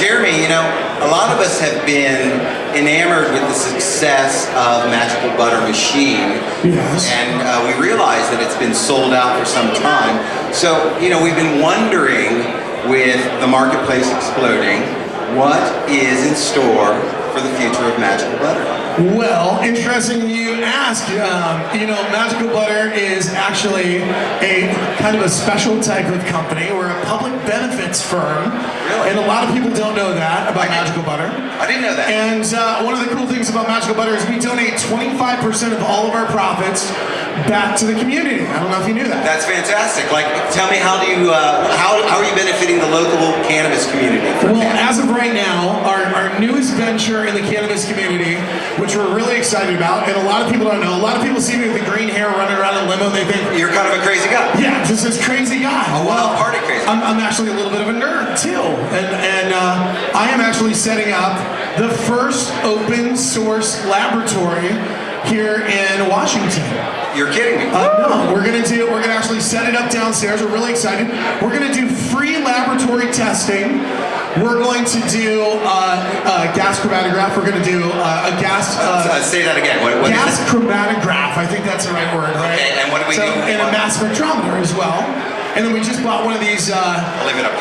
Jeremy, you know, a lot of us have been enamored with the success of Magical Butter Machine. Yes. And we realize that it's been sold out for some time. So, you know, we've been wondering, with the marketplace exploding, what is in store for the future of Magical Butter? Well, interesting you ask. You know, Magical Butter is actually a kind of a special type of company. We're a public benefits firm. Really? And a lot of people don't know that about Magical Butter. I didn't know that. And one of the cool things about Magical Butter is we donate 25% of all of our profits back to the community. I don't know if you knew that. That's fantastic. Like, tell me, how do you, how are you benefiting the local cannabis community? Well, as of right now, our newest venture in the cannabis community, which we're really excited about, and a lot of people don't know. A lot of people see me with the green hair running around in limo. They think You're kind of a crazy guy. yeah, just this crazy guy. A wild party crazy. I'm actually a little bit of a nerd too, and I am actually setting up the first open source laboratory here in Washington. You're kidding me. No, we're gonna actually set it up downstairs. We're really excited. We're gonna do free laboratory testing. We're going to do gas chromatograph. We're gonna do a gas. Say that again. What gas is it? chromatograph. I think that's the right word, right? Okay, and what do we do? And a mass spectrometer as well. And then we just bought one of these I'll leave it up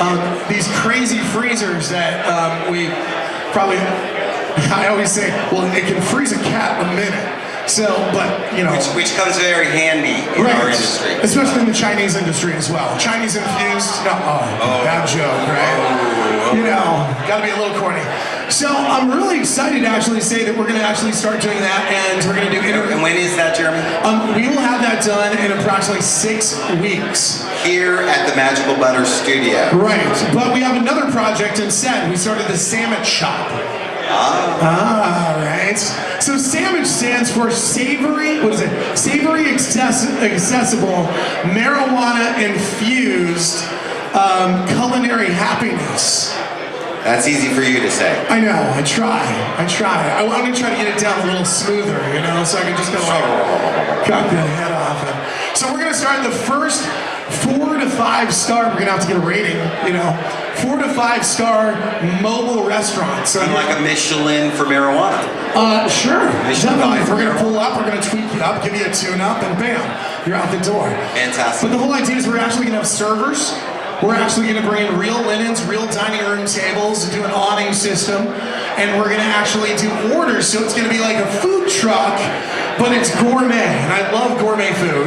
these crazy freezers that we probably. I always say, well, it can freeze a cat a minute. So, but you know, which comes very handy in our industry, especially in the Chinese industry as well. Chinese infused. No, bad joke, right? You know, got to be a little corny. So I'm really excited to actually say that we're going to actually start doing that, and we're going to do interviews. And when is that, Jeremy? We will have that done in approximately 6 weeks. Here at the Magical Butter Studio. Right, but we have another project instead. We started the Sandwich Shop. Right. So sandwich stands for savory, what is it? Savory accessible, marijuana infused culinary happiness. That's easy for you to say. I know, I try. I'm gonna try to get it down a little smoother, you know, so I can just go like cut the head off it. So we're gonna start the first 4 to 5 star, we're gonna have to get a rating, you know, 4 to 5 star mobile restaurant. So like a Michelin for marijuana. Sure. Michelin Definitely. for We're gonna marijuana. pull up, we're gonna tweak you up, give you a tune up, and bam, you're out the door. Fantastic. But the whole idea is we're actually gonna have servers. We're actually gonna bring in real linens, real dining room tables, do an awning system, and we're gonna actually do orders. So it's gonna be like a food truck, but it's gourmet. And I love gourmet food,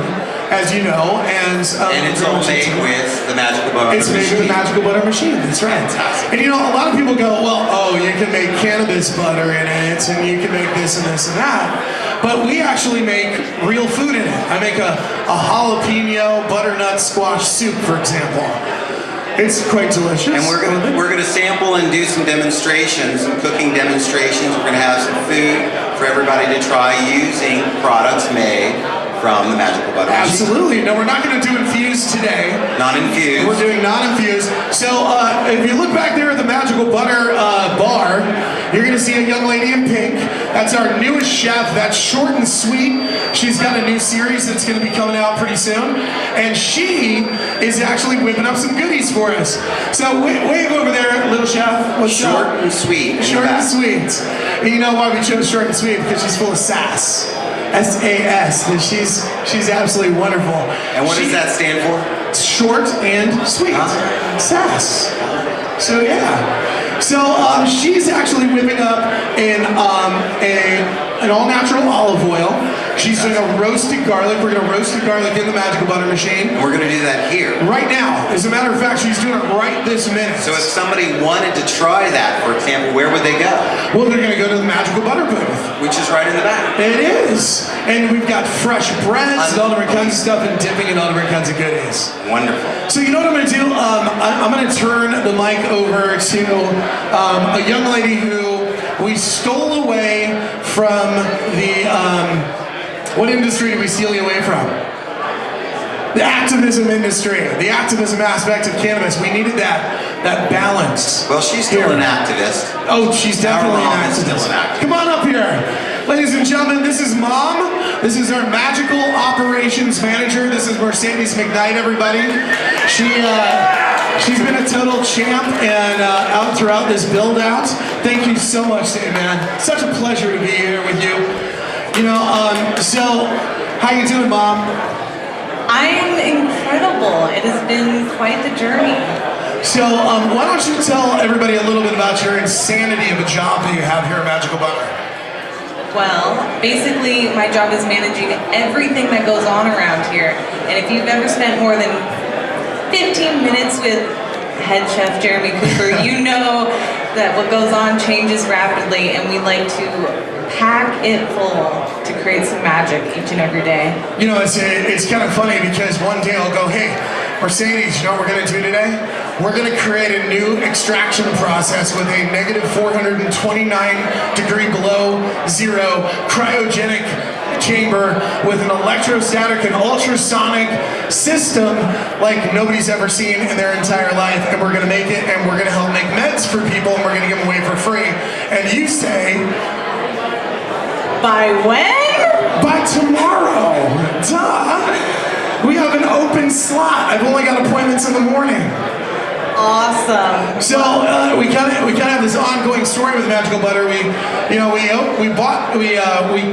as you know, and it's all made with the Magical Butter Machine. It's made with the Magical Butter Machine, that's right. Fantastic. And you know, a lot of people go, well, you can make cannabis butter in it, and you can make this and this and that. But we actually make real food in it. I make a jalapeno butternut squash soup, for example. It's quite delicious. And we're gonna sample and do some demonstrations, some cooking demonstrations. We're gonna have some food for everybody to try using products made from the Magical Butter Machine. Absolutely. No, we're not going to do infused today. Not infused. We're doing non-infused. So if you look back there at the Magical Butter bar, you're going to see a young lady in pink. That's our newest chef. That's Short and Sweet. She's got a new series that's going to be coming out pretty soon. And she is actually whipping up some goodies for us. So wave over there, little chef. What's Short up? and sweet. Short and sweet. And you know why we chose Short and Sweet? Because she's full of sass. S-A-S. And she's absolutely wonderful. And what does that stand for? Short and sweet. Sass. So yeah. So she's actually whipping up an all-natural olive oil. She's doing a roasted garlic. We're gonna roast the garlic in the Magical Butter Machine. And we're gonna do that here. Right now. As a matter of fact, she's doing it right this minute. So if somebody wanted to try that, for example, where would they go? Well, they're gonna go to the Magical Butter booth. Which is right in the back. It is. And we've got fresh breads and all different kinds of stuff and dipping and all different kinds of goodies. Wonderful. So you know what I'm gonna do? I'm gonna turn the mic over to a young lady who we stole away from the, what industry did we steal you away from? The activism industry, the activism aspect of cannabis. We needed that balance. Well, she's still an activist. Oh, she's definitely Our an mom is activist. still an activist. Come on up here. Ladies and gentlemen, this is Mom. This is our Magical Operations Manager. This is Mercedys McKnight, everybody. She She's been a total champ and out throughout this build out. Thank you so much, Dave, man. Such a pleasure to be here with you. So how you doing, Mom? I'm incredible. It has been quite the journey. So why don't you tell everybody a little bit about your insanity of a job that you have here at Magical Butter? Well, basically, my job is managing everything that goes on around here. And if you've ever spent more than 15 minutes with head chef Jeremy Cooper, you know that what goes on changes rapidly, and we like to pack it full to create some magic each and every day. You know, it's kind of funny because one day I'll go, hey, Mercedes, you know what we're going to do today? We're going to create a new extraction process with a negative 429 degree below zero cryogenic chamber with an electrostatic and ultrasonic system like nobody's ever seen in their entire life, and we're going to make it, and we're going to help make meds for people, and we're going to give them away for free. And you say, by when? by tomorrow. Duh. We have an open slot. I've only got appointments in the morning. Awesome. So we kind of have this ongoing story with Magical Butter. We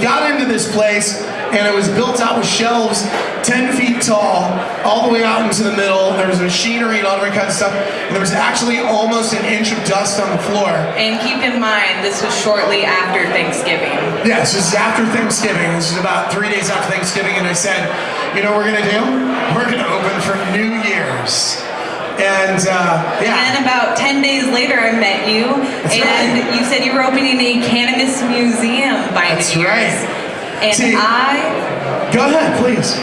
got into this place, and it was built out with shelves 10 feet tall, all the way out into the middle. There was machinery and all different kinds of stuff. And there was actually almost an inch of dust on the floor. And keep in mind, this was shortly after Thanksgiving. Yes, this is after Thanksgiving. This is about 3 days after Thanksgiving, and I said, you know what we're gonna do? We're gonna open for New Year's. And And about 10 days later, I met you, That's and right. you said you were opening a cannabis museum by That's New Year's. right. And See, go ahead, please.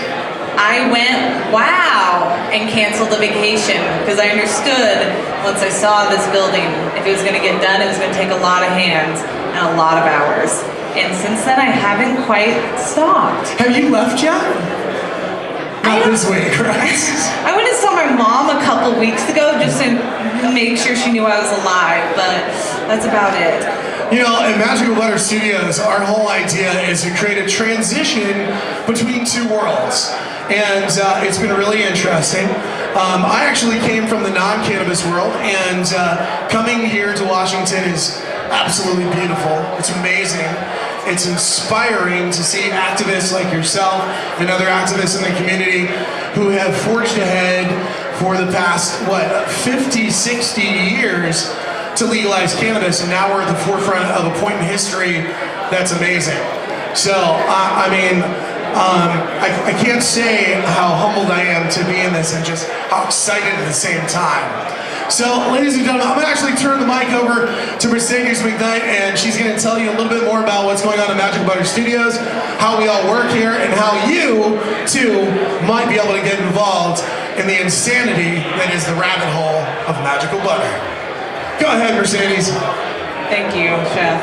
I went, wow, and canceled the vacation because I understood once I saw this building, if it was going to get done, it was going to take a lot of hands and a lot of hours. And since then, I haven't quite stopped. Have you left yet? Not this week, right? I went and saw my mom a couple weeks ago just to make sure she knew I was alive, but that's about it. You know, at Magical Butter Studios, our whole idea is to create a transition between two worlds. And it's been really interesting. I actually came from the non-cannabis world, and coming here to Washington is absolutely beautiful. It's amazing. It's inspiring to see activists like yourself and other activists in the community who have forged ahead for the past, 50, 60 years to legalize cannabis, and now we're at the forefront of a point in history that's amazing. So, I can't say how humbled I am to be in this and just how excited at the same time. So, ladies and gentlemen, I'm going to actually turn the mic over to Mercedes McKnight, and she's going to tell you a little bit more about what's going on at Magical Butter Studios, how we all work here, and how you, too, might be able to get involved in the insanity that is the rabbit hole of Magical Butter. Go ahead, Mercedes. Thank you, Chef.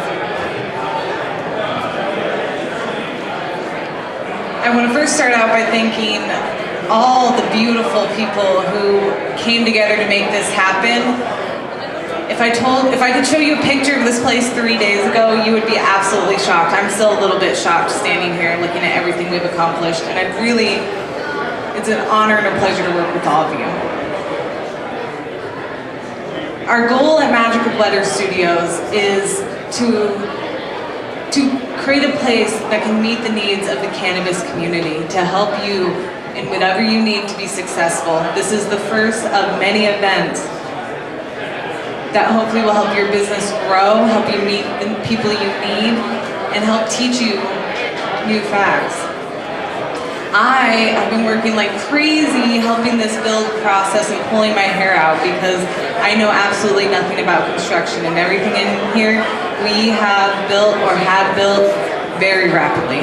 I want to first start out by thanking all the beautiful people who came together to make this happen. If I could show you a picture of this place 3 days ago, you would be absolutely shocked. I'm still a little bit shocked standing here and looking at everything we've accomplished, and it's an honor and a pleasure to work with all of you. Our goal at Magical Butter Studios is to create a place that can meet the needs of the cannabis community, to help you in whatever you need to be successful. This is the first of many events that hopefully will help your business grow, help you meet the people you need, and help teach you new facts. I have been working like crazy helping this build process and pulling my hair out because I know absolutely nothing about construction, and everything in here we have built or had built very rapidly.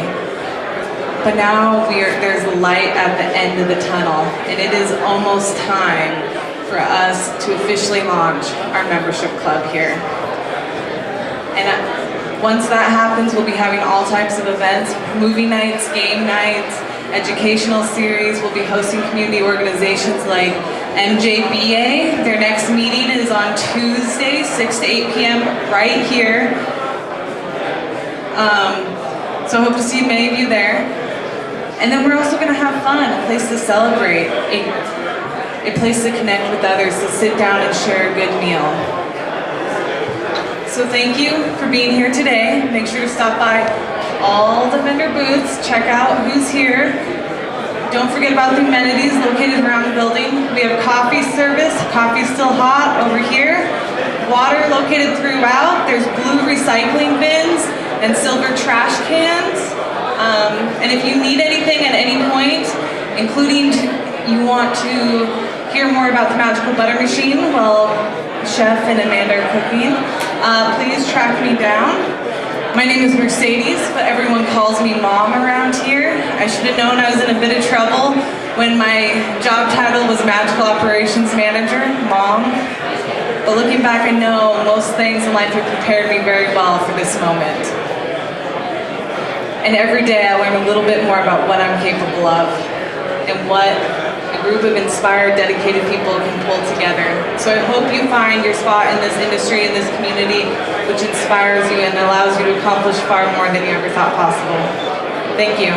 But now there's light at the end of the tunnel, and it is almost time for us to officially launch our membership club here. And once that happens, we'll be having all types of events, movie nights, game nights, educational series. We'll be hosting community organizations like MJBA. Their next meeting is on Tuesday, 6 to 8 p.m. right here. So I hope to see many of you there. And then we're also going to have fun, a place to celebrate, a place to connect with others, to sit down and share a good meal. So thank you for being here today. Make sure to stop by all the vendor booths, check out who's here. Don't forget about the amenities located around the building. We have coffee service, coffee's still hot over here. Water located throughout. There's blue recycling bins and silver trash cans. And if you need anything at any point, including you want to hear more about the magical butter machine while Chef and Amanda are cooking, please track me down. My name is Mercedys, but everyone calls me Mom around here. I should have known I was in a bit of trouble when my job title was Magical Operations Manager, Mom. But looking back, I know most things in life have prepared me very well for this moment. And every day I learn a little bit more about what I'm capable of and what a group of inspired, dedicated people can pull together. So I hope you find your spot in this industry, in this community, which inspires you and allows you to accomplish far more than you ever thought possible. Thank you.